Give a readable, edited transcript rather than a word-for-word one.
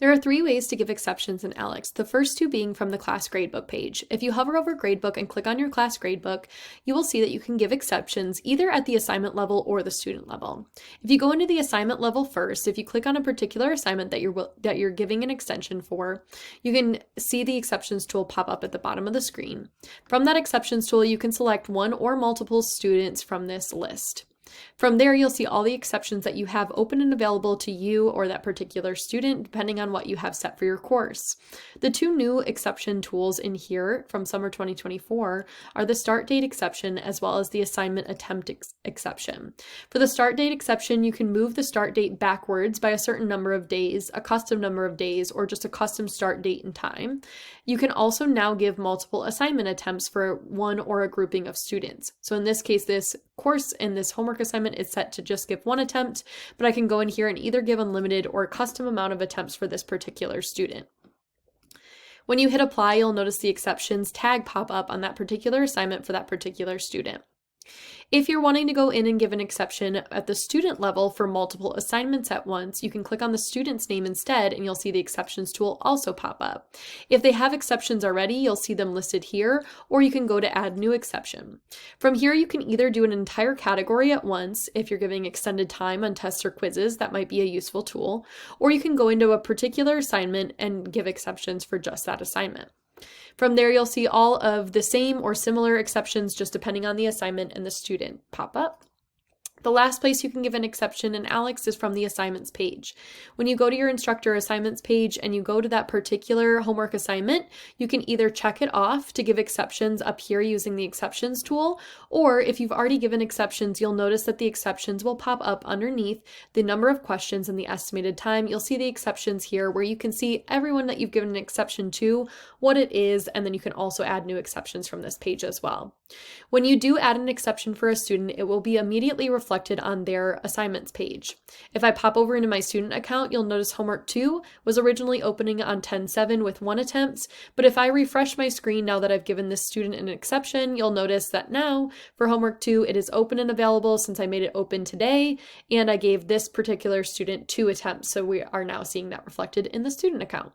There are three ways to give exceptions in ALEKS, the first two being from the class gradebook page. If you hover over gradebook and click on your class gradebook, you will see that you can give exceptions either at the assignment level or the student level. If you go into the assignment level first, if you click on a particular assignment that you're giving an extension for, you can see the exceptions tool pop up at the bottom of the screen. From that exceptions tool, you can select one or multiple students from this list. From there, you'll see all the exceptions that you have open and available to you or that particular student, depending on what you have set for your course. The two new exception tools in here from summer 2024 are the start date exception as well as the assignment attempt exception. For the start date exception, you can move the start date backwards by a certain number of days, a custom number of days, or just a custom start date and time. You can also now give multiple assignment attempts for one or a grouping of students. So in this case, this course and this homework assignment is set to just give one attempt, but I can go in here and either give unlimited or a custom amount of attempts for this particular student. When you hit apply, you'll notice the exceptions tag pop up on that particular assignment for that particular student. If you're wanting to go in and give an exception at the student level for multiple assignments at once, you can click on the student's name instead and you'll see the exceptions tool also pop up. If they have exceptions already, you'll see them listed here, or you can go to add new exception. From here, you can either do an entire category at once if you're giving extended time on tests or quizzes, that might be a useful tool, or you can go into a particular assignment and give exceptions for just that assignment. From there, you'll see all of the same or similar exceptions just depending on the assignment and the student pop up. The last place you can give an exception in ALEKS is from the assignments page. When you go to your instructor assignments page and you go to that particular homework assignment, you can either check it off to give exceptions up here using the exceptions tool, or if you've already given exceptions, you'll notice that the exceptions will pop up underneath the number of questions and the estimated time. You'll see the exceptions here where you can see everyone that you've given an exception to, what it is, and then you can also add new exceptions from this page as well. When you do add an exception for a student, it will be immediately reflected on their assignments page. If I pop over into my student account, you'll notice homework 2 was originally opening on 10/7 with 1 attempt, but if I refresh my screen now that I've given this student an exception, you'll notice that now for homework 2, it is open and available since I made it open today, and I gave this particular student 2 attempts, so we are now seeing that reflected in the student account.